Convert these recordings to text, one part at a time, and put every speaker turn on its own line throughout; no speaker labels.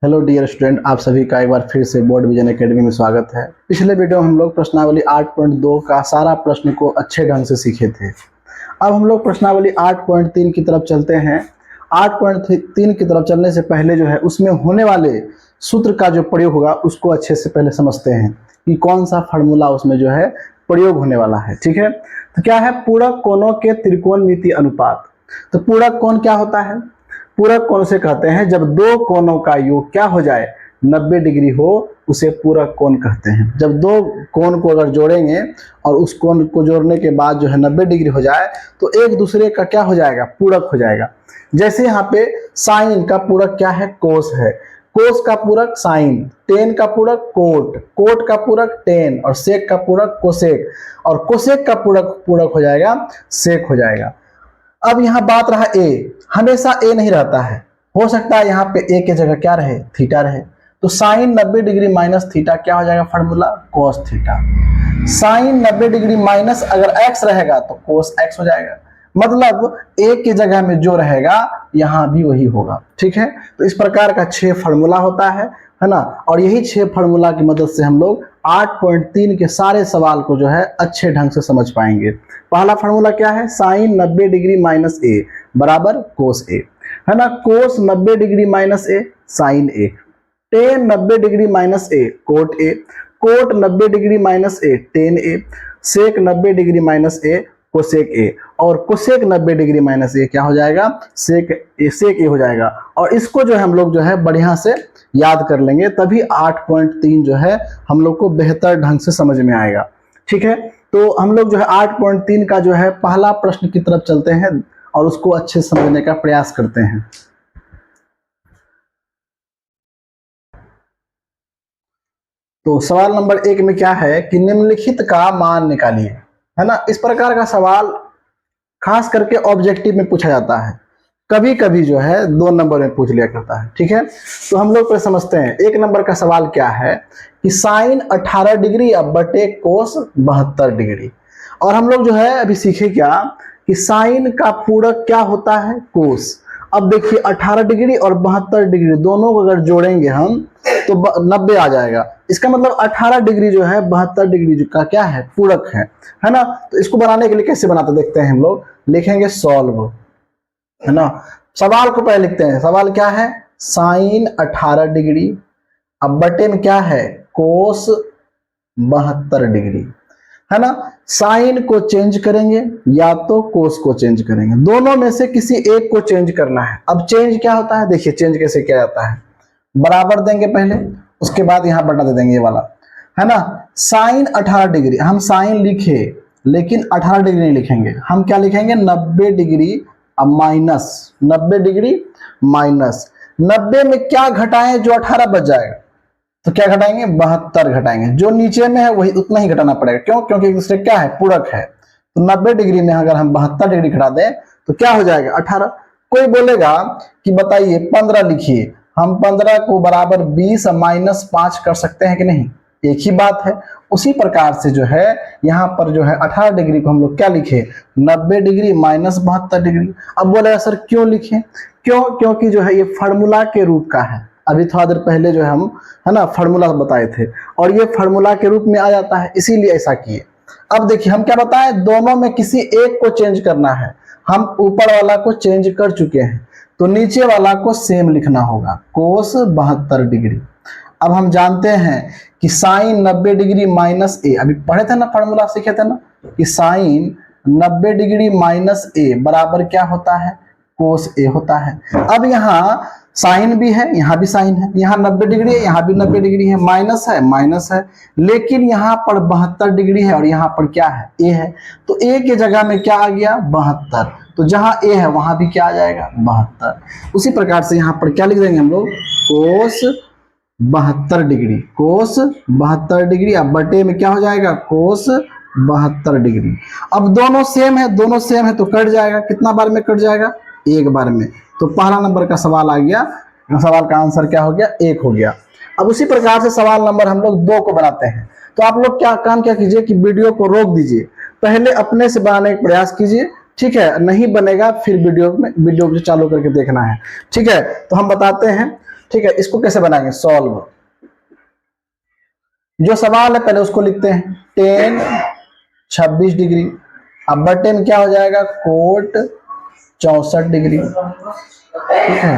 Hello dear student, आप सभी का एक बार फिर से बोर्ड विजन एकेडमी में स्वागत है। पिछले वीडियो में हम लोग प्रश्नावली 8.2 का सारा प्रश्न को अच्छे ढंग से सीखे थे। अब हम लोग प्रश्नावली 8.3 की तरफ चलते हैं। 8.3 की तरफ चलने से पहले जो है उसमें होने वाले सूत्र का जो प्रयोग होगा उसको अच्छे से पहले समझते हैं कि कौन सा फार्मूला उसमें जो है प्रयोग होने वाला है। ठीक है, तो क्या है? पूरक कोणों के त्रिकोणमितीय अनुपात। तो पूरक कोण क्या होता है? पूरक कोण से कहते हैं जब दो कोणों का योग क्या हो जाए, 90 डिग्री हो, उसे पूरक कोण कहते हैं। जब दो कोण को अगर जोड़ेंगे और उस कोण को जोड़ने के बाद जो है 90 डिग्री हो जाए तो एक दूसरे का क्या हो जाएगा? पूरक हो जाएगा। जैसे यहाँ पे साइन का पूरक क्या है? कोस है। कोस का पूरक साइन, टेन का पूरक कोट, कोट का पूरक टेन और सेक का पूरक कोसेक, और कोसेक का पूरक पूरक हो जाएगा सेक हो जाएगा। अब यहाँ बात रहा ए, हमेशा ए नहीं रहता है, हो सकता है यहाँ पे ए के जगह क्या रहे? थीटा रहे। तो साइन 90 डिग्री माइनस थीटा क्या हो जाएगा? Formula cos theta. Sine 90 degree minus अगर एक्स रहेगा तो कोस एक्स हो जाएगा। मतलब ए की जगह में जो रहेगा यहाँ भी वही होगा। ठीक है, तो इस प्रकार का 6 फार्मूला होता है ना। और यही 6 फार्मूला की मदद से हम लोग 8.3 के सारे सवाल को जो है अच्छे ढंग से समझ पाएंगे। पहला फार्मूला क्या है? साइन 90 डिग्री माइनस ए बराबर कोस ए, है ना। Cos 90 degree minus A sine A, tan 90 degree minus A cot A, cot 90 degree minus A tan A, sec 90 degree minus A cosec A, और कोसेक 90 डिग्री माइनस ए क्या हो जाएगा? सेक ए हो जाएगा। और इसको जो है हम लोग जो है बढ़िया से याद कर लेंगे, तभी 8.3 जो है हम लोग को बेहतर ढंग से समझ में आएगा। ठीक है, तो हम लोग जो है 8.3 का जो है पहला प्रश्न की तरफ चलते हैं और उसको अच्छे से समझने का प्रयास करते हैं। तो सवाल नंबर 1 में क्या है कि निम्नलिखित का मान निकालिए, है ना। इस प्रकार का सवाल खास करके ऑब्जेक्टिव में पूछा जाता है, कभी कभी जो है 2 नंबर में पूछ लिया करता है। ठीक है, तो हम लोग पहले समझते हैं 1 नंबर का सवाल क्या है कि साइन 18 डिग्री अब बटे कोस 72 डिग्री। और हम लोग जो है अभी सीखे क्या कि साइन का पूरक क्या होता है? कोस। अब देखिए 18 डिग्री और 72 डिग्री दोनों को अगर जोड़ेंगे हम तो 90 आ जाएगा। इसका मतलब 18 डिग्री जो है 72 डिग्री का क्या है? पूरक है ना। तो इसको बनाने के लिए कैसे बनाते देखते हैं हम लोग। लिखेंगे सॉल्व, है ना। सवाल को पहले लिखते हैं। सवाल क्या है? साइन 18 डिग्री अब बटे में क्या है? कोस 72 डिग्री, है ना। साइन को चेंज करेंगे या तो कोस को चेंज करेंगे, दोनों में से किसी एक को चेंज करना है। अब चेंज क्या होता है? देखिए चेंज कैसे किया जाता है। बराबर देंगे पहले, उसके बाद यहां बटा दे देंगे ये वाला, है ना। साइन 18 डिग्री, हम साइन लिखे लेकिन 18 डिग्री नहीं लिखेंगे, हम क्या लिखेंगे? 90 डिग्री अब माइनस 90 डिग्री माइनस 90 में क्या घटाएं जो 18 बच जाएगा? तो क्या घटाएंगे? 72 घटाएंगे। जो नीचे में है वही उतना ही घटाना पड़ेगा। क्यों? क्योंकि एक दूसरे क्या है? पूरक है। तो 90 डिग्री में अगर हम 72 डिग्री घटा दें तो क्या हो जाएगा? 18। कोई बोलेगा कि बताइए 15 लिखिए, हम 15 को बराबर 20 माइनस 5 कर सकते हैं कि नहीं? एक ही बात है। उसी प्रकार से जो है यहाँ पर जो है 18 डिग्री को हम लोग क्या लिखे? 90 डिग्री माइनस 72 डिग्री। अब बोलेगा सर क्यों लिखे? क्यों? क्योंकि जो है ये फार्मूला के रूप का है। अभी थोड़ा देर पहले जो हम, है ना, फार्मूला बताए थे और ये फार्मूला के रूप में आ जाता है, इसीलिए ऐसा किए। अब देखिए हम क्या बताएं, दोनों में किसी एक को चेंज करना है। हम ऊपर वाला को चेंज कर चुके हैं तो नीचे वाला को सेम लिखना होगा, कोस 72 डिग्री। अब हम जानते हैं कि साइन 90 डिग्री माइनस ए, अभी पढ़े थे ना, फार्मूला सीखे थे ना कि साइन 90 डिग्री माइनस ए बराबर क्या होता है? कोस ए होता है। अब यहाँ साइन भी है, यहाँ भी साइन है, यहाँ 90 डिग्री है, यहाँ भी 90 डिग्री है, माइनस है माइनस है, लेकिन यहाँ पर 72 डिग्री है और यहाँ पर क्या है? ए है। तो ए के जगह में क्या आ गया? 72। तो जहां ए है वहां भी क्या आ जाएगा? 72। उसी प्रकार से यहाँ पर क्या लिख देंगे हम लोग? कोस 72 डिग्री, कोस 72 डिग्री अब बटे में क्या हो जाएगा? कोस 72 डिग्री। अब दोनों सेम है, दोनों सेम है तो कट जाएगा। कितना बार में कट जाएगा? एक बार में। तो पहला नंबर का सवाल आ गया, सवाल का आंसर क्या हो गया? 1 हो गया। अब उसी प्रकार से सवाल नंबर हम लोग 2 को बनाते हैं। तो आप लोग क्या काम क्या कीजिए कि वीडियो को रोक दीजिए, पहले अपने से बनाने का प्रयास कीजिए। ठीक है, नहीं बनेगा फिर वीडियो को चालू करके देखना है। ठीक है, तो हम बताते हैं। ठीक है, इसको कैसे बनाएंगे, सॉल्व। जो सवाल है पहले उसको लिखते हैं, टेन 26 डिग्री, अब बटे में क्या हो जाएगा, कोट 64 डिग्री। ठीक है,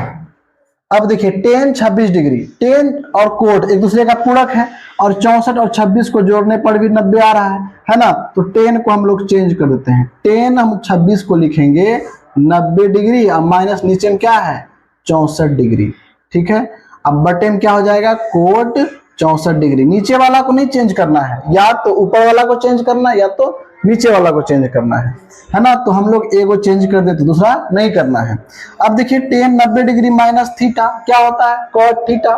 अब देखिए टेन 26 डिग्री, टेन और कोट एक दूसरे का पूरक है, और 64 और 26 को जोड़ने पर भी 90 आ रहा है ना। तो टेन को हम लोग चेंज कर देते हैं, टेन हम 26 को लिखेंगे 90 डिग्री, अब माइनस नीचे में क्या है, 64 डिग्री। ठीक है, अब बटे में क्या हो जाएगा, कोट 64 डिग्री। नीचे वाला को नहीं चेंज करना है, या तो ऊपर वाला को चेंज करना है या तो नीचे वाला को चेंज करना है ना। तो हम लोग ए को चेंज कर देते, दूसरा नहीं करना है। अब देखिए टेन 90 डिग्री माइनस थीटा क्या होता है, कॉट थीटा,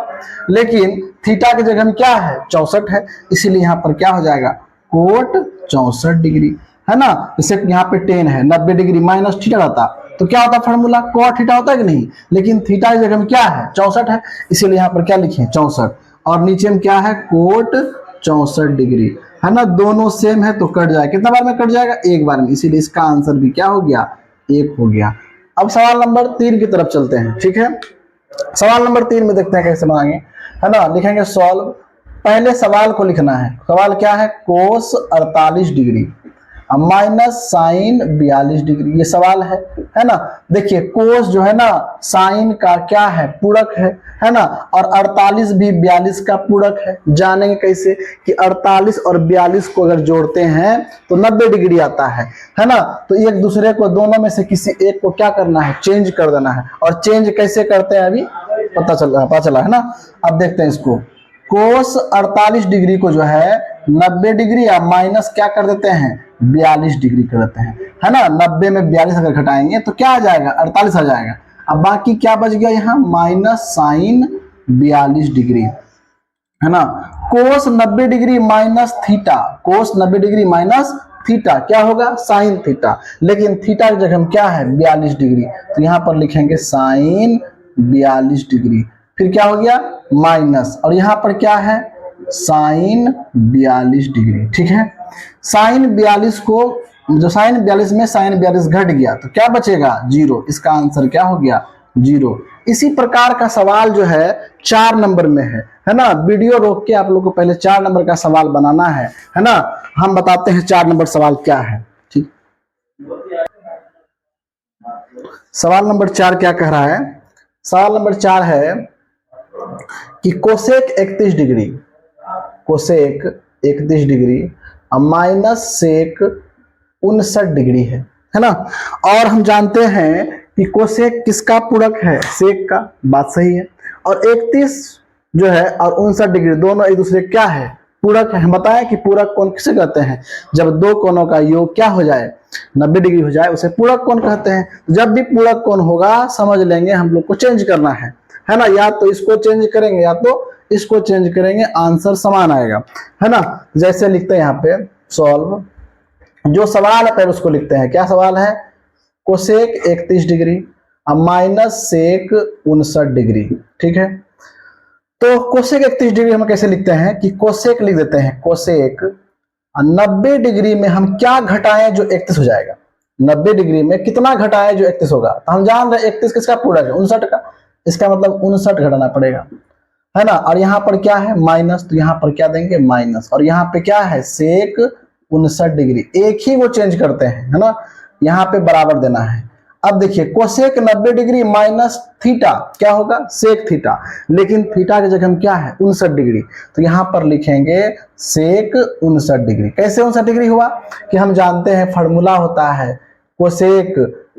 लेकिन थीटा की जगह में क्या है, 64 है, इसीलिए यहाँ पर क्या हो जाएगा, कोट 64 डिग्री, है ना। जैसे यहाँ पे टेन है, 90 डिग्री माइनस थीटा रहता तो क्या होता फॉर्मूला, कॉट थीटा होता है कि नहीं, लेकिन थीटा की जगह में क्या है, 64 है, इसीलिए यहाँ पर क्या लिखे, 64, और नीचे में क्या है, कोट 64 डिग्री, है ना। दोनों सेम है तो कट जाएगा, कितना बार में कट जाएगा, एक बार में, इसीलिए इसका आंसर भी क्या हो गया, एक हो गया। अब सवाल नंबर 3 की तरफ चलते हैं। ठीक है, सवाल नंबर 3 में देखते हैं कैसे बनाएंगे, है ना। लिखेंगे सॉल्व, पहले सवाल को लिखना है, सवाल क्या है, कोस 48 डिग्री माइनस साइन 42 डिग्री, ये सवाल है ना। देखिए कोस जो है ना साइन का क्या है, पूरक है ना, और 48 भी 42 का पूरक है। जानेंगे कैसे कि 48 और 42 को अगर जोड़ते हैं तो 90 डिग्री आता है ना। तो एक दूसरे को, दोनों में से किसी एक को क्या करना है, चेंज कर देना है, और चेंज कैसे करते हैं अभी पता चला है ना। अब देखते हैं इसको, कोस 48 डिग्री को जो है 90 डिग्री या माइनस क्या कर देते हैं, 42 डिग्री कर देते हैं, है ना। 90 में 42 अगर घटाएंगे तो क्या आ जाएगा, 48 आ जाएगा। अब बाकी क्या बच गया यहाँ, माइनस साइन 42 डिग्री, है ना। कोस 90 डिग्री माइनस थीटा, कोस 90 डिग्री माइनस थीटा क्या होगा, साइन थीटा, लेकिन थीटा की जगह हम क्या है, 42 डिग्री, तो यहाँ पर लिखेंगे साइन 42 डिग्री, फिर क्या हो गया माइनस, और यहाँ पर क्या है, साइन 42 डिग्री। ठीक है, साइन 42 को, जो साइन 42 में साइन 42 घट गया तो क्या बचेगा, जीरो, इसका आंसर क्या हो गया, जीरो। इसी प्रकार का सवाल जो है 4 नंबर में है ना। वीडियो रोक के आप लोग को पहले 4 नंबर का सवाल बनाना है ना। हम बताते हैं 4 नंबर सवाल क्या है। ठीक, सवाल नंबर 4 क्या कह रहा है, सवाल नंबर 4 है कि cosec 31 degree, cosec 31 degree minus sec 59 degree है ना। और हम जानते हैं कि कोसेक किसका पूरक है, सेक का, बात सही है। और 31 जो है और 59 डिग्री दोनों एक दूसरे क्या है, पूरक है। बताया कि पूरक कोण किसे कहते हैं, जब दो कोणों का योग क्या हो जाए, 90 डिग्री हो जाए, उसे पूरक कोण कहते हैं। जब भी पूरक कोण होगा समझ लेंगे हम लोग को चेंज करना है ना। या तो इसको चेंज करेंगे या तो इसको चेंज करेंगे, आंसर समान आएगा, है ना। जैसे लिखते हैं यहाँ पे सॉल्व, जो सवाल है पहले उसको लिखते हैं, क्या सवाल है, cosec 31 degree minus sec 59 degree. ठीक है, तो कोसेक 31 डिग्री हम कैसे लिखते हैं कि कोसेक लिख देते हैं, कोसेक 90 डिग्री में हम क्या घटाएं जो 31 हो जाएगा, 90 डिग्री में कितना घटाएं जो 31 होगा। तो हम जान रहे 31 किसका पूरक है, 59 का, इसका मतलब 59 घटाना पड़ेगा, है ना। और यहाँ पर क्या है माइनस, तो यहाँ पर क्या देंगे माइनस, और यहाँ पे क्या है सेक 59 डिग्री, एक ही वो चेंज करते हैं, है ना। यहाँ पे बराबर देना है। अब देखिए कोसेक 90 डिग्री माइनस थीटा क्या होगा, सेक थीटा, लेकिन थीटा की जगह हम क्या है 59 डिग्री, तो यहाँ पर लिखेंगे सेक 59 डिग्री। कैसे 59 डिग्री हुआ कि हम जानते हैं फॉर्मूला होता है कोसेक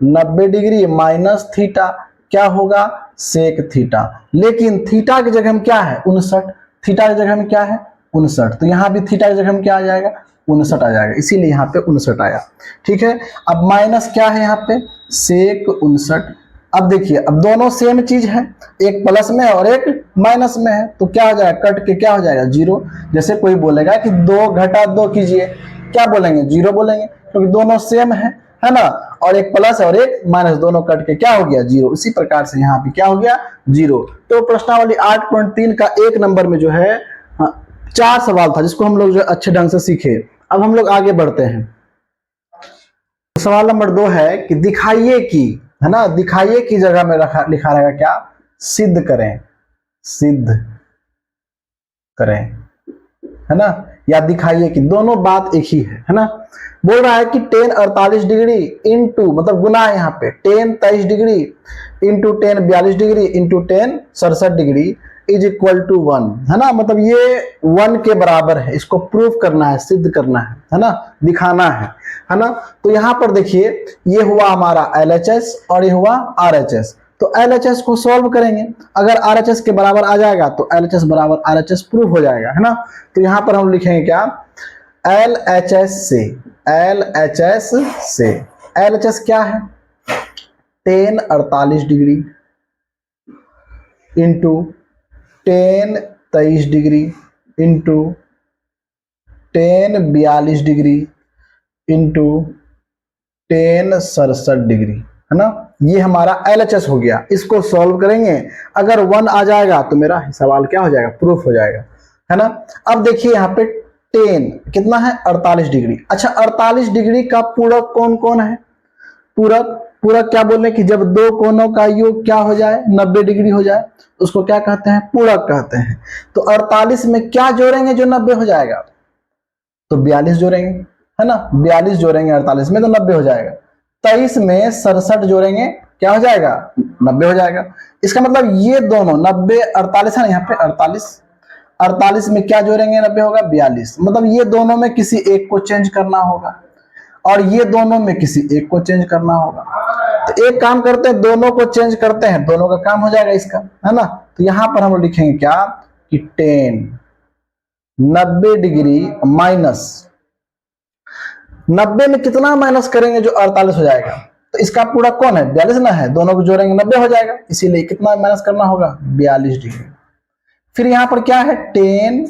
90 डिग्री माइनस थीटा क्या होगा, सेक थीटा, लेकिन थीटा की जगह हम क्या है 59, थीटा की जगह हम क्या है 59, तो यहाँ भी थीटा की जगह हम क्या आ जाएगा 59 आ जाएगा, इसीलिए यहाँ पे 59 आया। ठीक है, अब माइनस क्या है यहाँ पे सेक 59। अब देखिए अब दोनों सेम चीज है, एक प्लस में और एक माइनस में है, तो क्या हो जाएगा कट के क्या हो जाएगा जीरो। जैसे कोई बोलेगा कि 2 घटा 2 कीजिए, क्या बोलेंगे जीरो बोलेंगे, क्योंकि दोनों सेम है ना, और एक प्लस और एक माइनस दोनों कट के क्या हो गया जीरो। इसी प्रकार से यहाँ पे क्या हो गया जीरो। तो प्रश्नावली 8.3 का 1 नंबर में जो है 4 सवाल था जिसको हम लोग जो अच्छे ढंग से सीखे। अब हम लोग आगे बढ़ते हैं। सवाल नंबर 2 है कि दिखाइए कि, है ना, दिखाइए की जगह में लिखा रहेगा क्या, सिद्ध करें। सिद्ध करें, है ना, या दिखाइए कि दोनों बात एक ही है ना। बोल रहा है कि tan 48 डिग्री इंटू, मतलब गुना है यहाँ पे, tan 23 degree into tan 42 degree into tan 67 degree is equal to 1, है ना, मतलब ये 1 के बराबर है। इसको प्रूव करना है, सिद्ध करना है ना, दिखाना है ना। तो यहाँ पर देखिए ये हुआ हमारा LHS और ये हुआ RHS। तो LHS को सॉल्व करेंगे, अगर RHS के बराबर आ जाएगा तो LHS बराबर RHS प्रूव हो जाएगा, है ना। तो यहाँ पर हम लिखेंगे क्या, LHS से LHS क्या है, tan 48 degree into tan 23 degree into tan 42 degree into tan 67 degree, है ना। ये हमारा LHS हो गया। इसको सॉल्व करेंगे, अगर 1 आ जाएगा तो मेरा सवाल क्या हो जाएगा, प्रूफ हो जाएगा, है ना। अब देखिए यहाँ पे tan कितना है, 48 डिग्री। अच्छा 48 डिग्री का पूरक कौन कौन है, पूरक क्या बोले कि जब दो कोनों का योग क्या हो जाए, 90 डिग्री हो जाए, उसको क्या कहते हैं, पूरक कहते हैं। तो 48 में क्या जोड़ेंगे जो 90 हो जाएगा, तो 42 जोड़ेंगे, है ना, 42 जोड़ेंगे 48 में तो 90 हो जाएगा। 23 में 67 जोड़ेंगे, क्या हो जाएगा, 90 हो जाएगा। इसका मतलब ये दोनों 90 48 है ना, यहाँ पे 48 में क्या जोड़ेंगे, 90 होगा, 42। मतलब ये दोनों में किसी एक को चेंज करना होगा और ये दोनों में किसी एक को चेंज करना होगा। तो एक काम करते हैं, दोनों को चेंज करते हैं, दोनों का काम हो जाएगा इसका, है ना। तो यहां पर हम लोग लिखेंगे क्या कि tan 90 डिग्री माइनस 90 में कितना माइनस करेंगे जो 48 हो जाएगा, तो इसका पूरा कौन है, 42 ना है, दोनों को जोड़ेंगे 90 हो जाएगा, इसीलिए कितना माइनस करना होगा, 42 डिग्री। फिर यहां पर क्या है, tan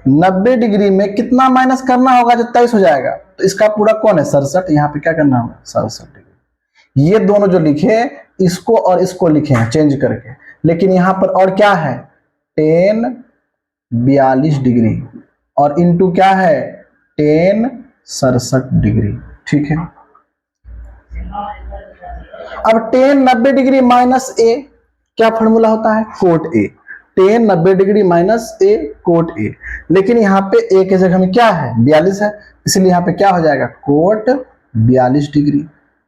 90 डिग्री में कितना माइनस करना होगा जो 23 हो जाएगा, तो इसका पूरा कौन है, 67। यहाँ पे क्या करना होगा, 67 डिग्री। ये दोनों जो लिखे इसको और इसको लिखे हैं चेंज करके, लेकिन यहाँ पर और क्या है, tan 42 डिग्री और इंटू क्या है, tan 67 डिग्री, ठीक है। अब tan 90 डिग्री माइनस a क्या फॉर्मूला होता है, cot a। tan 90 degree minus a cot a, लेकिन यहाँ पे a के जगह में क्या है, 42 है, इसलिए यहाँ पे क्या हो जाएगा, cot 42 degree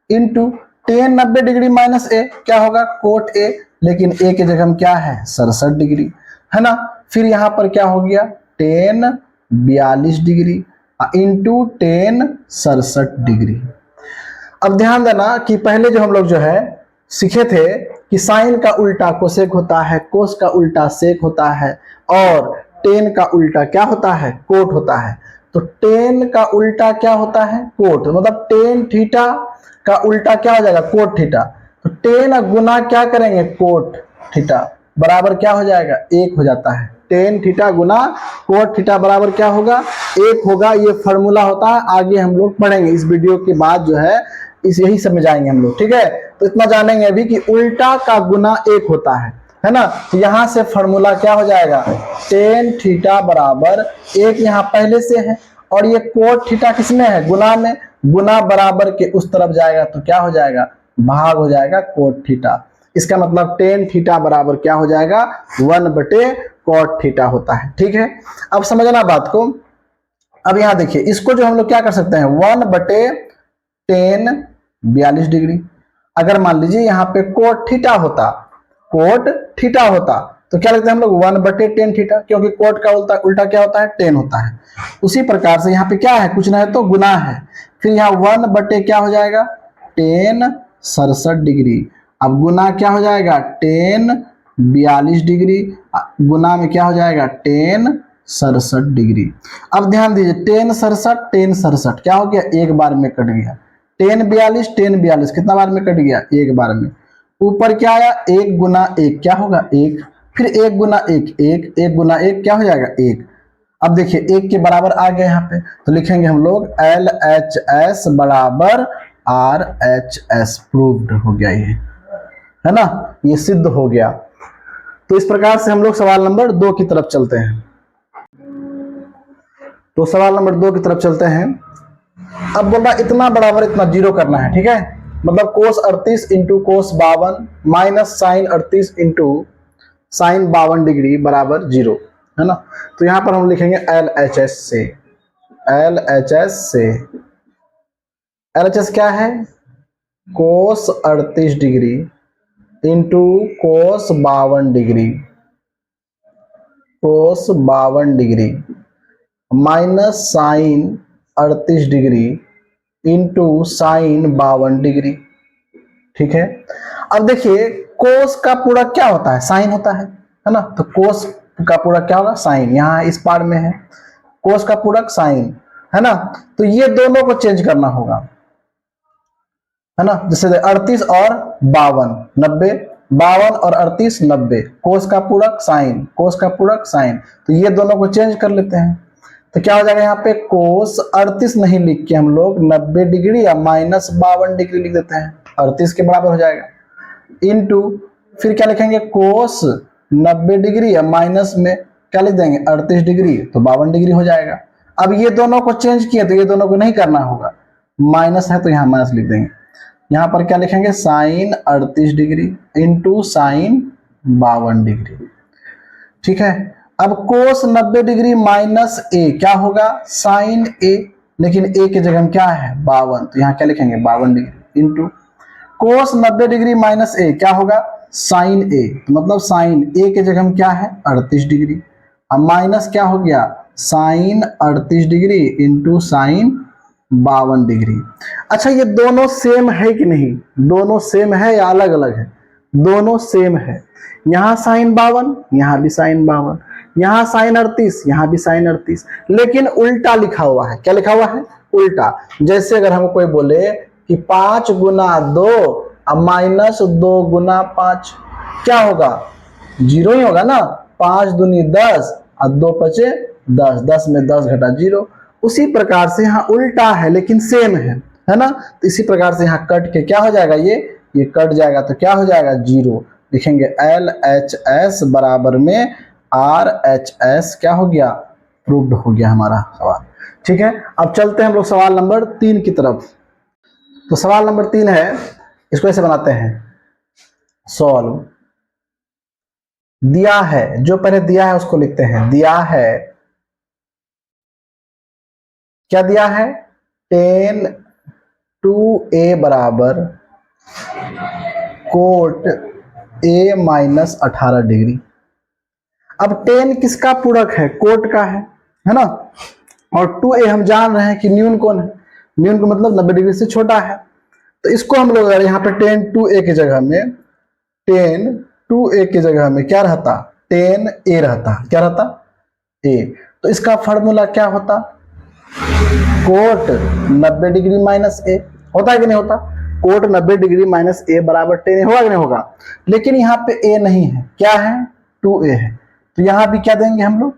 into tan 90 degree minus a क्या होगा, कोट a, लेकिन a के जगह में क्या है, 67 डिग्री, है ना। फिर यहाँ पर क्या हो गया, tan 42 degree into tan 67 degree. अब ध्यान देना कि पहले जो हम लोग जो है सीखे थे कि साइन का उल्टा कोसेक होता है, कोस का उल्टा सेक होता है और टेन का उल्टा क्या होता है, कोट होता है। तो टेन का उल्टा क्या होता है, कोट, मतलब टेन थीटा का उल्टा क्या हो जाएगा, कोट थीटा। तो टेन गुना क्या करेंगे, कोट थीटा बराबर क्या हो जाएगा, 1 हो जाता है। टेन थीटा गुना कोट थीटा बराबर क्या होगा, 1 होगा। ये फॉर्मूला होता है, आगे हम लोग पढ़ेंगे इस वीडियो के बाद जो है इस यही समझाएंगे हम लोग, ठीक है। तो इतना जानेंगे अभी कि उल्टा का गुना 1 होता है ना। तो यहां से फॉर्मूला क्या हो जाएगा, टेन थीटा बराबर 1 यहाँ पहले से है और ये कोट थीटा किसमें है, गुना में, गुना बराबर के उस तरफ जाएगा तो क्या हो जाएगा, भाग हो जाएगा कोट थीटा। इसका मतलब टेन थीटा बराबर क्या हो जाएगा, 1/कोट थीटा होता है, ठीक है। अब समझना बात को। अब यहां देखिए इसको जो हम लोग क्या कर सकते हैं, 1/tan 42 डिग्री। अगर मान लीजिए यहाँ पे कोट थीटा होता तो क्या लिखते हैं हम लोग, 1/tan थीटा, क्योंकि कोट का उल्टा क्या होता है, tan होता है। उसी प्रकार से यहाँ पे क्या है, कुछ ना है तो गुना है, फिर यहाँ 1/ क्या हो जाएगा, tan 67 डिग्री। अब गुना क्या हो जाएगा, tan 42 डिग्री, गुना में क्या हो जाएगा, tan 67 डिग्री। अब ध्यान दीजिए tan 67 क्या हो गया, एक बार में कट गया। tan 42 कितना बार में कट गया, एक बार में। ऊपर क्या आया, 1 गुना 1 क्या होगा, 1, फिर 1 गुना 1 1 गुना 1 क्या हो जाएगा, 1। अब देखिए 1 के बराबर आ गए यहाँ पे, तो लिखेंगे हम लोग LHS बराबर RHS। प्रूव्ड हो गया ये, है ना, ये सिद्ध हो गया। तो इस प्रकार से हम लोग सवाल नंबर 2 की तरफ चलते हैं। तो सवाल नंबर 2 की तरफ चलते हैं। अब बोल रहा इतना बराबर इतना 0 करना है, ठीक है। मतलब cos 38 into cos 52 minus sine 38 into sine 52 degree बराबर 0, है ना। तो यहाँ पर हम लिखेंगे LHS से, LHS से, LHS क्या है, cos 38 degree into cos 52 degree, cos 52 degree minus sine 38 degree into sine 52 degree. ठीक है, अब देखिए कोस का पूरा क्या होता है, साइन होता है ना। तो कोस का पूरा क्या होगा, साइन, यहाँ इस पार्ट में है कोस का पूरक साइन, है ना। तो ये दोनों को चेंज करना होगा, है ना। जैसे 38 और 52 90, 52 और 38 90, कोस का पूरक साइन, कोस का पूरक साइन। तो ये दोनों को चेंज कर लेते हैं, तो क्या हो जाएगा यहाँ पे कोस 38 नहीं लिख के हम लोग 90 डिग्री या माइनस 52 डिग्री लिख देते हैं, 38 के बराबर हो जाएगा, इनटू फिर क्या लिखेंगे कोस 90 डिग्री या माइनस में क्या लिख देंगे 38 डिग्री, तो 52 डिग्री हो जाएगा। अब ये दोनों को चेंज किया तो ये दोनों को नहीं करना होगा, माइनस है तो यहाँ माइनस लिख देंगे। यहाँ पर क्या लिखेंगे sine 38 degree into sine 52 degree. ठीक है, अब कोस 90 डिग्री माइनस ए क्या होगा साइन ए, लेकिन ए की जगह क्या है 52, तो यहाँ क्या लिखेंगे 52 degree into cos 90 degree minus A क्या होगा साइन ए, तो मतलब साइन ए के जगह क्या है 38 डिग्री, अब माइनस क्या हो गया sine 38 degree into sine 52 degree. अच्छा ये दोनों सेम है कि नहीं, दोनों सेम है या अलग अलग है, दोनों सेम है। यहाँ साइन 52, यहाँ भी साइन 52, यहाँ साइन 38, यहाँ भी साइन 38, लेकिन उल्टा लिखा हुआ है। क्या लिखा हुआ है उल्टा। जैसे अगर हम कोई बोले कि 5 गुना 2 अब माइनस 2 गुना 5, क्या होगा 0 ही होगा ना, 5 दूनी 10 और 2 पचे 10, 10 में 10 घटा 0। उसी प्रकार से यहाँ उल्टा है लेकिन सेम है ना। तो इसी प्रकार से यहाँ कट के क्या हो जाएगा, ये कट जाएगा तो क्या हो जाएगा 0, लिखेंगे LHS बराबर में RHS, क्या हो गया प्रूव्ड हो गया हमारा सवाल। ठीक है, अब चलते हैं हम लोग सवाल नंबर 3 की तरफ। तो सवाल नंबर 3 है, इसको ऐसे बनाते हैं, सॉल्व। दिया है, जो पहले दिया है उसको लिखते हैं, दिया है, क्या दिया है 10 2a बराबर कोट a माइनस 18 डिग्री। अब 10 किसका पूरक है, कोट का है ना, और 2a हम जान रहे हैं कि न्यून कौन है, न्यून को मतलब 90 डिग्री से छोटा है। तो इसको हम लोग यहाँ पे 10 2a की जगह में, 10 2a की जगह में क्या रहता 10a रहता, क्या रहता a। तो इसका फॉर्मूला क्या होता कोट 90 डिग्री माइनस a, होता है कि नहीं होता, कोट 90 डिग्री माइनस a बराबर 10 होगा कि नहीं होगा। लेकिन यहाँ पे a नहीं है, क्या है 2a है, तो यहाँ भी क्या देंगे हम लोग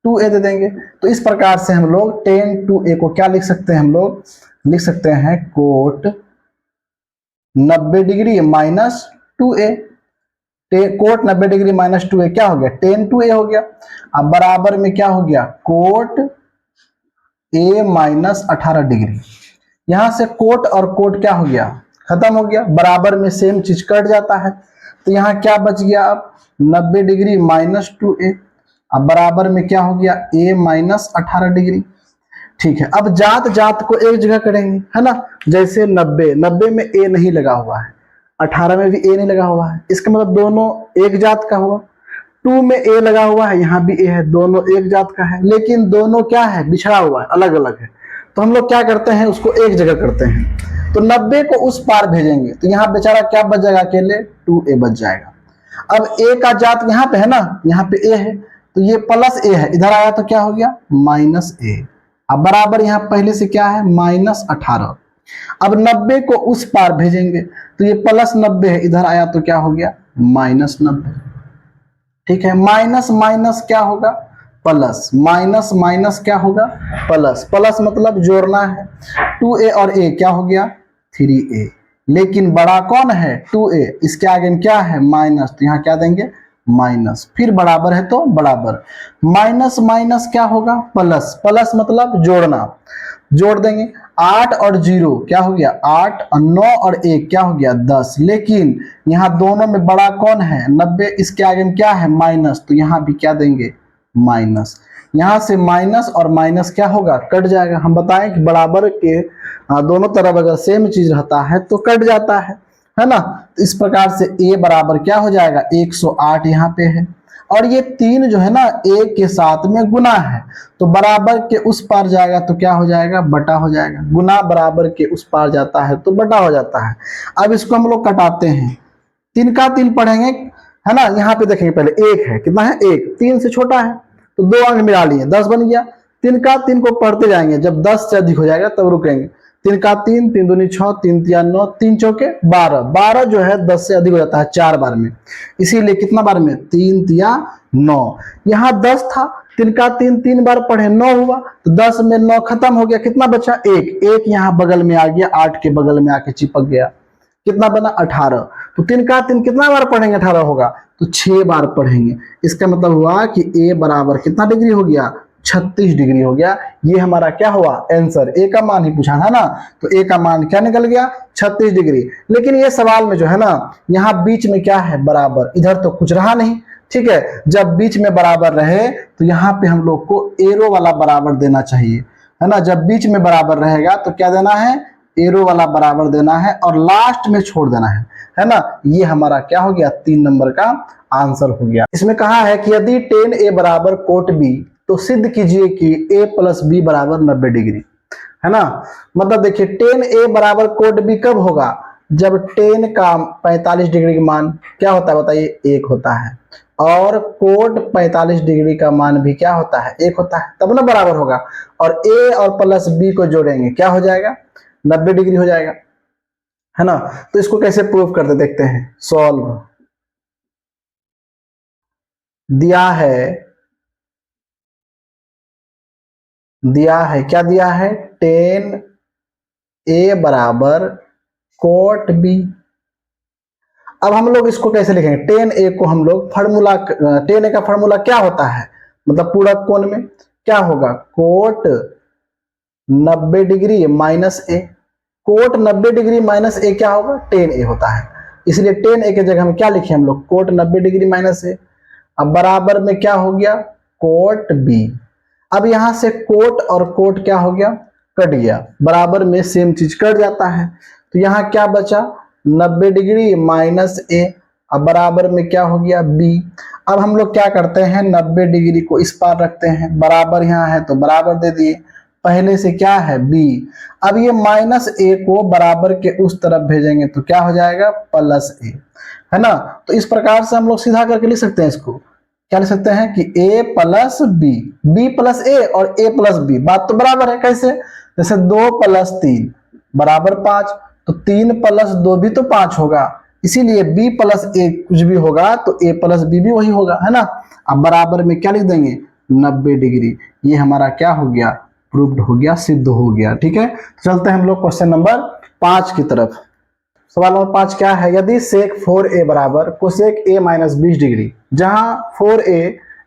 2a दे देंगे। तो इस प्रकार से हम लोग 10 2a को क्या लिख सकते हैं, हम लोग लिख सकते हैं cot 90 degree minus 2a, cot 90 degree minus 2a क्या हो गया 10 2a हो गया। अब बराबर में क्या हो गया कोट a माइनस 18 डिग्री, यहां से कोट और कोट क्या हो गया खत्म हो गया, बराबर में सेम चीज कट जाता है। तो यहाँ क्या बच गया अब 90 डिग्री माइनस 2a, अब बराबर में क्या हो गया a माइनस 18 डिग्री। ठीक है, अब जात जात को एक जगह करेंगे, है ना। जैसे 90 में a नहीं लगा हुआ है, 18 में भी a नहीं लगा हुआ है, इसका मतलब दोनों एक जात का हुआ। 2 में a लगा हुआ है, यहाँ भी a है, दोनों एक जात का है, लेकिन दोनों क्या है बिछड़ा हुआ है, अलग अलग है। तो हम लोग क्या करते हैं उसको एक जगह करते हैं, तो 90 को उस पार भेजेंगे, तो यहाँ बेचारा क्या बच जाएगा अकेले 2a बच जाएगा। अब a का जात यहाँ पे है ना, यहाँ पे a है, तो ये प्लस a है, इधर आया तो क्या हो गया माइनस a। अब बराबर यहाँ पहले से क्या है माइनस 18। अब 90 को उस पार भेजेंगे, तो ये प्लस 90 है, इधर आया तो क्या हो गया माइनस 90। ठीक है, माइनस माइनस क्या होगा प्लस, माइनस माइनस क्या होगा प्लस, प्लस मतलब जोड़ना है। 2a और a क्या हो गया 3a, लेकिन बड़ा कौन है 2a, इसके आगे क्या है माइनस, तो यहाँ क्या देंगे माइनस, फिर बराबर है तो बराबर, माइनस माइनस क्या होगा प्लस, प्लस मतलब जोड़ना, जोड़ देंगे। 8 और 0 क्या हो गया 8, और 9 और 1 क्या हो गया 10। लेकिन यहाँ दोनों में बड़ा कौन है 90, इसके आगे में क्या है माइनस, तो यहाँ भी क्या देंगे माइनस। यहाँ से माइनस और माइनस क्या होगा कट जाएगा। हम बताएं कि बराबर के दोनों तरफ अगर सेम चीज रहता है तो कट जाता है ना। तो इस प्रकार से a बराबर क्या हो जाएगा 108 यहाँ पे है, और ये 3 जो है ना एक के साथ में गुना है, तो बराबर के उस पार जाएगा तो क्या हो जाएगा बटा हो जाएगा। गुना बराबर के उस पार जाता है तो बटा हो जाता है। अब इसको हम लोग कटाते हैं, 3 का 3 पढ़ेंगे है ना। यहाँ पे देखेंगे पहले 1 है, कितना है 1, 3 से छोटा है तो 2 अंक मिला लिए 10 बन गया। 3 का 3 को पढ़ते जाएंगे, जब 10 से अधिक हो जाएगा तब रुकेंगे। 3 का 3, 3 दूनी 6, 3 तिया 9, 3 चौके 12, 12 जो है 10 से अधिक हो जाता है 4 बार में, इसीलिए कितना बार में 3 तिया 9। यहाँ 10 था, 3 का 3 3 बार पढ़े 9 हुआ, तो 10 में 9 खत्म हो गया, कितना बचा 1, 1 यहाँ बगल में आ गया, 8 के बगल में आके चिपक गया, कितना बना 18। तो 3 का 3 कितना बार पढ़ेंगे 18 होगा, तो 6 बार पढ़ेंगे। इसका मतलब हुआ कि a बराबर कितना डिग्री हो गया 36 डिग्री हो गया। ये हमारा क्या हुआ आंसर, a का मान ही पूछा था ना, तो a का मान क्या निकल गया 36 डिग्री। लेकिन ये सवाल में जो है ना यहाँ बीच में क्या है बराबर, इधर तो कुछ रहा नहीं, ठीक है। जब बीच में बराबर रहे तो यहाँ पे हम लोग को एरो वाला बराबर देना चाहिए, है ना। जब बीच में बराबर रहेगा तो क्या देना है एरो वाला बराबर देना है, और लास्ट में छोड़ देना है ना। ये हमारा क्या हो गया 3 नंबर का आंसर हो गया। इसमें कहा है कि यदि tan a बराबर कोट b तो सिद्ध कीजिए कि a प्लस बी बराबर 90 डिग्री, है ना। मतलब देखिए tan a बराबर कोट b कब होगा, जब tan का 45 डिग्री का मान क्या होता है बताइए 1 होता है, और कोट 45 डिग्री का मान भी क्या होता है 1 होता है, तब ना बराबर होगा। और a और प्लस b को जोड़ेंगे क्या हो जाएगा 90 डिग्री हो जाएगा, है ना। तो इसको कैसे प्रूव करते देखते हैं। सॉल्व दिया है क्या दिया है tan a बराबर कोट b। अब हम लोग इसको कैसे लिखेंगे, tan a को हम लोग फार्मूला, tan a का फार्मूला क्या होता है, मतलब पूरक कोण में क्या होगा cot 90 degree minus a। Cot 90 degree minus a क्या होगा tan a होता है, इसलिए tan a के जगह हम क्या लिखे हम लोग कोट 90 डिग्री माइनस a। अब बराबर में क्या हो गया कोट b। अब यहां से कोट और कोट क्या हो गया कट गया, बराबर में सेम चीज कट जाता है, तो यहाँ क्या बचा 90 डिग्री माइनस a। अब बराबर में क्या हो गया b। अब हम लोग क्या करते हैं 90 डिग्री को इस पार रखते हैं, बराबर यहाँ है तो बराबर दे दिए, पहले से क्या है b। अब ये माइनस a को बराबर के उस तरफ भेजेंगे तो क्या हो जाएगा प्लस a, है ना। तो इस प्रकार से हम लोग सीधा करके लिख सकते हैं, इसको क्या लिख सकते हैं कि a plus b, b plus a और a प्लस b, बात तो बराबर है। कैसे, जैसे 2 प्लस 3 बराबर 5, तो 3 प्लस 2 भी तो 5 होगा, इसीलिए b प्लस a कुछ भी होगा तो a प्लस b भी वही होगा, है ना। अब बराबर में क्या लिख देंगे 90 डिग्री। ये हमारा क्या हो गया प्रूव्ड हो गया, सिद्ध हो गया, ठीक है। तो चलते हैं हम लोग क्वेश्चन नंबर 5 की तरफ। सवाल नंबर 5 क्या है, यदि सेक 4a बराबर कोसेक a माइनस 20 डिग्री, जहां 4a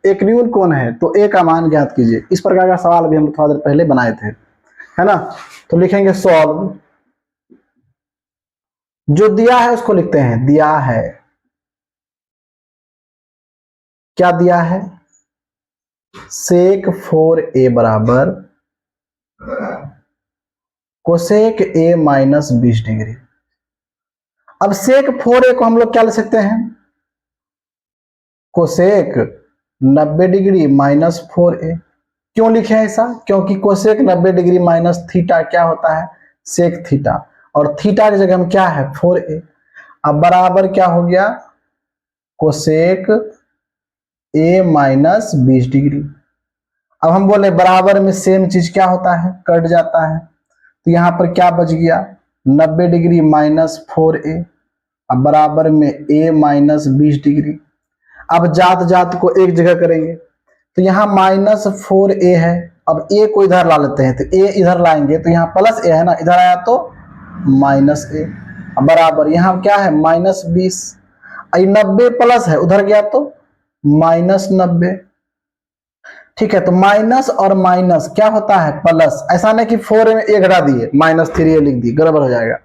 एक न्यून कोण है तो a का मान ज्ञात कीजिए। इस प्रकार का सवाल भी हम थोड़ा देर पहले बनाए थे, है ना। तो लिखेंगे सॉल्व, जो दिया है उसको लिखते हैं, दिया है क्या दिया है सेक 4a बराबर कोसेक a माइनस 20 डिग्री। अब सेक 4a को हम लोग क्या ले सकते हैं कोसेक 90 डिग्री माइनस 4a। क्यों लिखे हैं ऐसा, क्योंकि कोसेक 90 डिग्री माइनस थीटा क्या होता है सेक थीटा, और थीटा की जगह में क्या है 4a। अब बराबर क्या हो गया कोसेक a माइनस 20 डिग्री। अब हम बोले बराबर में सेम चीज क्या होता है कट जाता है, तो यहां पर क्या बच गया 90 डिग्री माइनस 4a। अब बराबर में a माइनस 20 डिग्री। अब जात जात को एक जगह करेंगे, तो यहाँ माइनस 4a है, अब a को इधर ला लेते हैं, तो a इधर लाएंगे तो यहाँ प्लस a है ना, इधर आया तो माइनस a। अब बराबर यहाँ क्या है माइनस 20, 90 प्लस है उधर गया तो माइनस 90, ठीक है, तो माइनस और माइनस क्या होता है प्लस। ऐसा नहीं कि 4a में a घटा दिए माइनस 3a लिख दिए, गड़बड़ हो जाएगा।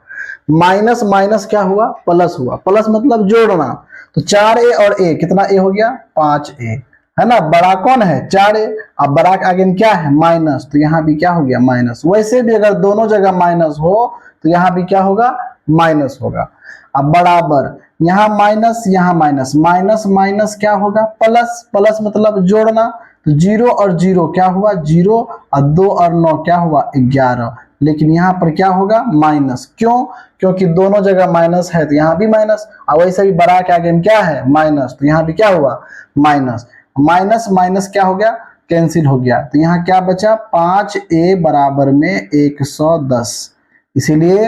माइनस माइनस क्या हुआ प्लस हुआ, प्लस मतलब जोड़ना। तो 4a और a कितना a हो गया 5a, है ना। बड़ा कौन है 4a, अब बड़ा के आगे में क्या है माइनस, तो यहाँ भी क्या हो गया माइनस। वैसे भी अगर दोनों जगह माइनस हो तो यहाँ भी क्या होगा माइनस होगा। अब बराबर यहाँ माइनस यहाँ माइनस, माइनस माइनस क्या होगा प्लस, प्लस मतलब जोड़ना। तो 0 और 0 क्या हुआ 0, और 2 और 9 क्या हुआ 11, लेकिन यहाँ पर क्या होगा माइनस। क्यों, क्योंकि दोनों जगह माइनस है तो यहाँ भी माइनस, और वैसे भी बड़ा के आगे में क्या है माइनस, तो यहाँ भी क्या हुआ माइनस। माइनस माइनस क्या हो गया कैंसिल हो गया, तो यहाँ क्या बचा 5a बराबर में 110। इसीलिए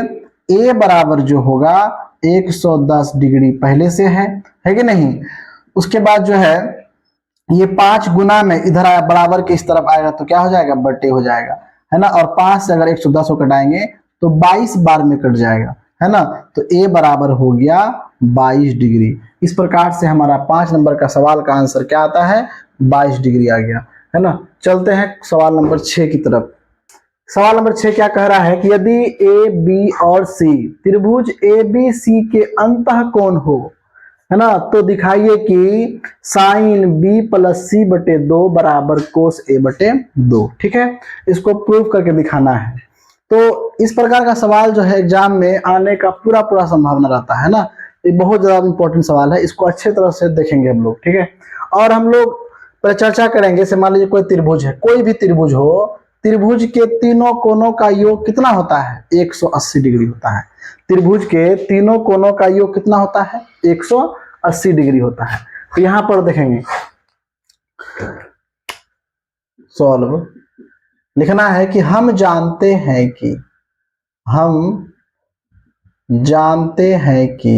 a बराबर जो होगा 110 डिग्री पहले से है कि नहीं। उसके बाद जो है ये 5 गुना में इधर आया बराबर के इस तरफ आएगा तो क्या हो जाएगा बट्टे हो जाएगा, है ना। और 5 से अगर 110 को कटाएंगे तो 22 बार में कट जाएगा, है ना। तो a बराबर हो गया 22 डिग्री। इस प्रकार से हमारा 5 नंबर का सवाल का आंसर क्या आता है 22 डिग्री आ गया, है ना। चलते हैं सवाल नंबर 6 की तरफ। सवाल नंबर 6 क्या कह रहा है कि यदि ए बी और सी त्रिभुज ए बी सी के अंतः कोण हो, है ना, तो दिखाइए कि साइन बी प्लस सी बटे 2 बराबर कोस ए बटे 2। ठीक है, इसको प्रूव करके दिखाना है। तो इस प्रकार का सवाल जो है एग्जाम में आने का पूरा पूरा संभावना रहता है ना। ये बहुत ज्यादा इंपॉर्टेंट सवाल है, इसको अच्छे तरह से देखेंगे हम लोग। ठीक है, और हम लोग पर चर्चा करेंगे। से मान लीजिए कोई त्रिभुज है, कोई भी त्रिभुज हो, त्रिभुज के तीनों कोनों का योग कितना होता है 180 डिग्री होता है। त्रिभुज के तीनों कोनों का योग कितना होता है 180 डिग्री होता है। तो यहां पर देखेंगे सॉल्व लिखना है कि हम जानते हैं कि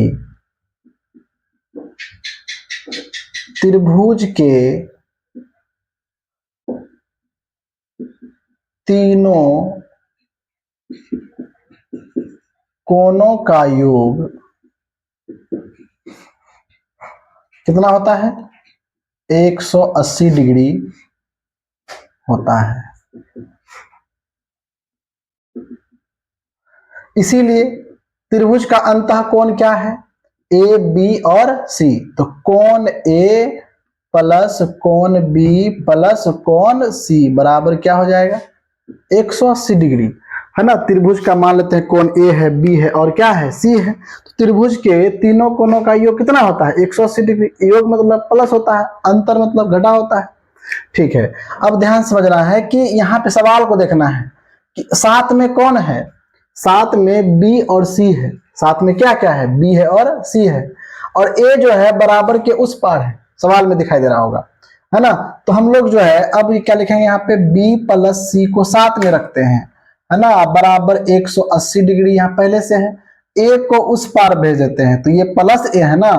त्रिभुज के तीनों कोनों का योग कितना होता है 180 डिग्री होता है। इसीलिए त्रिभुज का अंतः कोण क्या है ए बी और सी। तो कोण ए प्लस कोण बी प्लस कोण सी बराबर क्या हो जाएगा 180 डिग्री, है ना। त्रिभुज का मान लेते हैं कोण ए है बी है और क्या है सी है। तो त्रिभुज के तीनों कोनों का योग कितना होता है 180 डिग्री। योग मतलब प्लस होता है, अंतर मतलब घटा होता है। ठीक है, अब ध्यान समझना है कि यहाँ पे सवाल को देखना है कि साथ में कौन है, साथ में बी और सी है। साथ में क्या क्या है बी है और सी है, और ए जो है बराबर के उस पार है, सवाल में दिखाई दे रहा होगा, है ना। तो हम लोग जो है अब क्या लिखेंगे यहाँ पे बी प्लस सी को साथ में रखते हैं, है ना। बराबर 180 डिग्री यहाँ पहले से है, ए को उस पार भेज देते हैं तो ये प्लस ए है ना,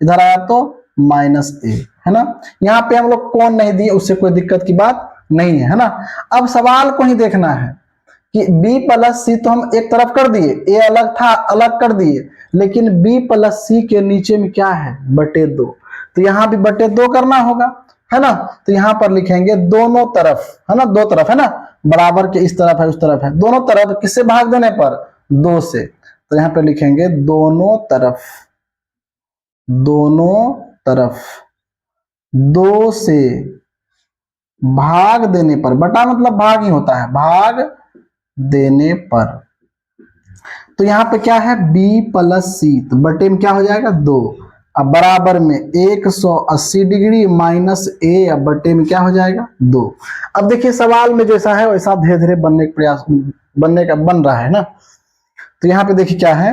इधर आया तो माइनस ए, है ना। यहाँ पे हम लोग कोण नहीं दिए, उससे कोई दिक्कत की बात नहीं है ना। अब सवाल को ही देखना है कि b प्लस सी तो हम एक तरफ कर दिए, a अलग था अलग कर दिए, लेकिन b प्लस सी के नीचे में क्या है बटे 2, तो यहाँ भी बटे 2 करना होगा, है ना। तो यहाँ पर लिखेंगे दोनों तरफ, है ना, दो तरफ, है ना, बराबर के इस तरफ है उस तरफ है, दोनों तरफ किससे भाग देने पर 2 से। तो यहाँ पे लिखेंगे दोनों तरफ 2 से भाग देने पर, बटा मतलब भाग ही होता है, भाग देने पर। तो यहाँ पे क्या है b प्लस सी, तो बटे में क्या हो जाएगा 2, अब बराबर में 180 डिग्री माइनस ए, अब बटे में क्या हो जाएगा 2। अब देखिए सवाल में जैसा है वैसा धीरे धीरे बनने का प्रयास बन रहा है ना। तो यहाँ पे देखिए क्या है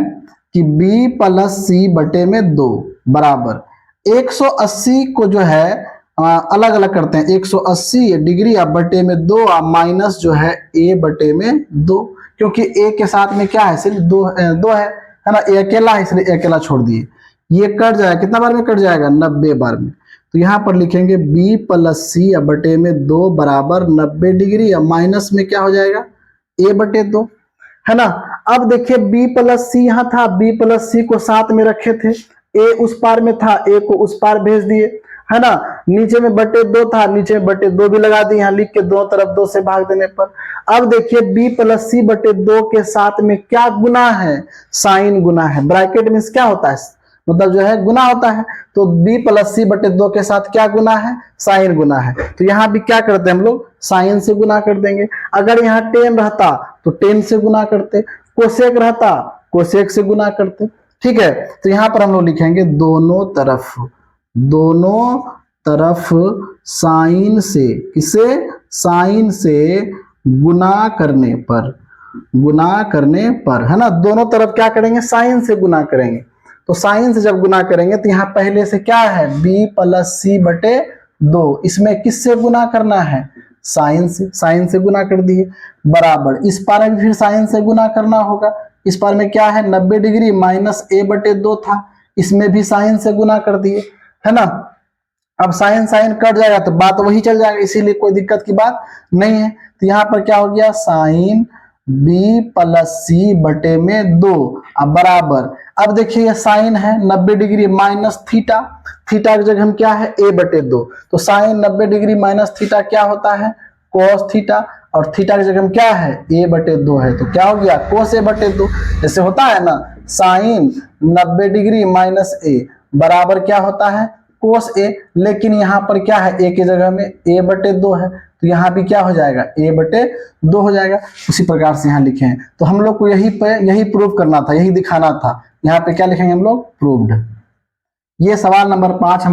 कि b प्लस सी बटे में 2 बराबर 180 को जो है अलग अलग करते हैं, 180 डिग्री अब बटे में 2 माइनस जो है a बटे में 2, क्योंकि a के साथ में क्या है सिर्फ 2 है ना, a अकेला है इसलिए अकेला छोड़ दिए। ये कट जाएगा, कितना बार में कट जाएगा 90 बार में। तो यहाँ पर लिखेंगे b प्लस सी बटे में 2 बराबर 90 डिग्री, अब माइनस में क्या हो जाएगा a बटे 2, है ना। अब देखिए b प्लस सी यहाँ था, b प्लस सी को साथ में रखे थे, a उस पार में था, a को उस पार भेज दिए, है ना। नीचे में बटे 2 था, नीचे में बटे 2 भी लगा दी, यहाँ लिख के दोनों तरफ 2 से भाग देने पर। अब देखिए b प्लस सी बटे 2 के साथ में क्या गुना है, साइन गुना है। ब्रैकेट में क्या होता है, मतलब जो है गुना होता है। तो b प्लस सी बटे 2 के साथ क्या गुना है, साइन गुना है। तो यहाँ भी क्या करते हैं हम लोग, साइन से गुना कर देंगे। अगर यहाँ टेन रहता तो टेन से गुना करते, कोसेक रहता कोसेक से गुना करते। ठीक है, तो यहाँ पर हम लोग लिखेंगे दोनों तरफ साइन से, किसे, साइन से गुना करने पर, है ना। दोनों तरफ क्या करेंगे, साइन से गुना करेंगे। तो साइन से जब गुना करेंगे तो यहाँ पहले से क्या है, b प्लस सी बटे 2, इसमें किससे गुना करना है, साइन से गुना कर दिए, बराबर इस पार में फिर साइन से गुना करना होगा। इस पार में क्या है 90 डिग्री माइनस a बटे 2 था, इसमें भी साइन से गुना कर दिए, है ना। अब साइन कट जाएगा तो बात वही चल जाएगा, इसीलिए कोई दिक्कत की बात नहीं है। तो यहाँ पर क्या हो गया, साइन b प्लस सी बटे में 2, अब बराबर, अब देखिए ये साइन है 90 डिग्री माइनस थीटा की जगह हम क्या है, a बटे 2। तो साइन 90 डिग्री माइनस थीटा क्या होता है, कोस थीटा, और थीटा की जगह हम क्या है, a बटे 2 है, तो क्या हो गया, कोस a बटे 2। जैसे होता है ना, साइन 90 डिग्री माइनस a बराबर क्या होता है, कोस a। लेकिन यहाँ पर क्या है, a की जगह में a बटे 2 है, तो यहाँ भी क्या हो जाएगा, a बटे 2 हो जाएगा। उसी प्रकार से यहाँ लिखे हैं। तो हम लोग को यही प्रूव करना था, यही दिखाना था। यहाँ पे क्या लिखेंगे हम लोग, प्रूव्ड। ये सवाल नंबर 6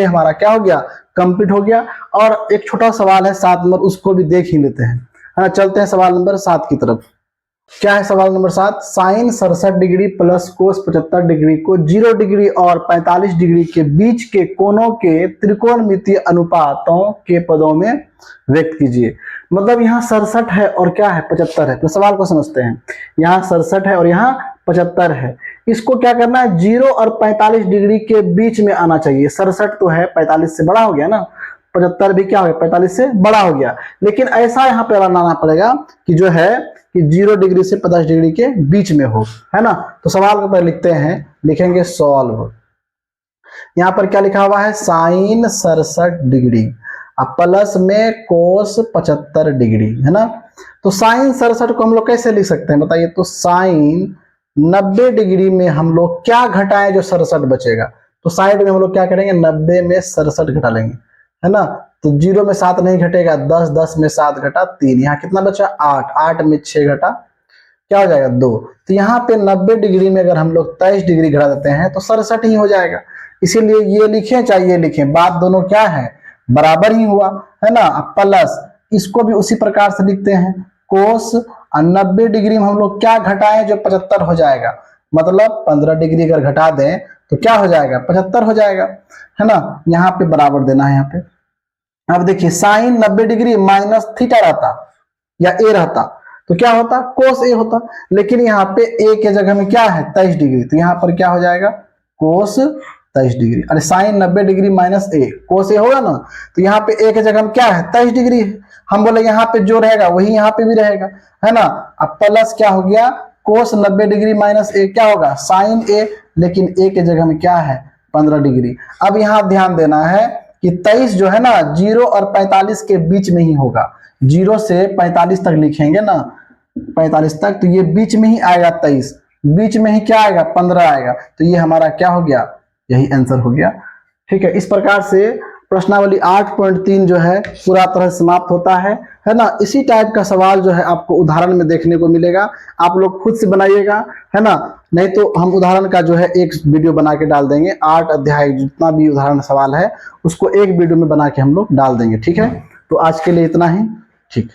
हमारा क्या हो गया, कंप्लीट हो गया। और एक छोटा सवाल है 7 नंबर, उसको भी देख ही लेते हैं, है ना। चलते हैं सवाल नंबर 7 की तरफ। क्या है सवाल number 7, sine 67 degree plus cos 75 degree को 0 डिग्री और 45 डिग्री के बीच के कोणों के त्रिकोणमितीय अनुपातों के पदों में व्यक्त कीजिए। मतलब यहाँ 67 है और क्या है, 75 है। तो सवाल को समझते हैं, यहाँ 67 है और यहाँ 75 है। इसको क्या करना है, 0 और 45 डिग्री के बीच में आना चाहिए। 67 तो है 45 से बड़ा हो गया ना, 75 भी क्या हो गया, 45 से बड़ा हो गया। लेकिन ऐसा यहाँ पे बनाना पड़ेगा कि जो है कि 0 डिग्री से 50 डिग्री के बीच में हो, है ना। तो सवाल को पहले लिखते हैं, लिखेंगे सॉल्व। यहाँ पर क्या लिखा हुआ है, साइन 67 डिग्री अब प्लस में कोस 75 डिग्री, है ना। तो साइन 67 को हम लोग कैसे लिख सकते हैं बताइए। तो साइन 90 डिग्री में हम लोग क्या घटाएं, जो 67 बचेगा। तो साइड में हम लोग क्या करेंगे, 90 में 67 घटा लेंगे, है ना। तो 0 में 7 नहीं घटेगा, 10 में 7 घटा 3, यहाँ कितना बचा 8 में 6 घटा क्या हो जाएगा 2। तो यहाँ पे 90 डिग्री में अगर हम लोग 23 डिग्री घटा देते हैं तो 67 ही हो जाएगा। इसीलिए ये लिखें चाहे ये लिखें, बात दोनों क्या है, बराबर ही हुआ, है ना। प्लस इसको भी उसी प्रकार से लिखते हैं, कोस 90 डिग्री में हम लोग क्या घटाएं, जो 75 हो जाएगा। मतलब 15 डिग्री अगर घटा दें तो क्या हो जाएगा, 75 हो जाएगा, है ना। यहाँ पे बराबर देना है। यहाँ पे अब देखिए साइन 90 डिग्री माइनस थीटा रहता या ए रहता तो क्या होता, कोस ए होता। लेकिन यहाँ पे ए के जगह में क्या है 23 डिग्री, तो यहाँ पर क्या हो जाएगा, कोस 23 डिग्री। अरे साइन 90 डिग्री माइनस ए, कोस ए होगा ना। तो यहाँ पे ए के जगह में क्या है 23 डिग्री है। हम बोले यहाँ पे जो रहेगा वही यहाँ पे भी रहेगा, है ना। अब प्लस क्या हो गया, कोस 90 डिग्री माइनस ए क्या होगा, साइन ए। लेकिन ए के जगह में क्या है 15 डिग्री। अब यहाँ ध्यान देना है कि 23 जो है ना 0 और 45 के बीच में ही होगा। 0 से 45 तक लिखेंगे ना, 45 तक, तो ये बीच में ही आएगा 23, बीच में ही क्या आएगा 15 आएगा। तो ये हमारा क्या हो गया, यही आंसर हो गया। ठीक है, इस प्रकार से प्रश्नावली 8.3 जो है पूरा तरह समाप्त होता है ना। इसी टाइप का सवाल जो है आपको उदाहरण में देखने को मिलेगा, आप लोग खुद से बनाइएगा, है ना। नहीं तो हम उदाहरण का जो है एक वीडियो बना के डाल देंगे, 8 अध्याय जितना भी उदाहरण सवाल है उसको एक वीडियो में बना के हम लोग डाल देंगे। ठीक है, तो आज के लिए इतना ही, ठीक।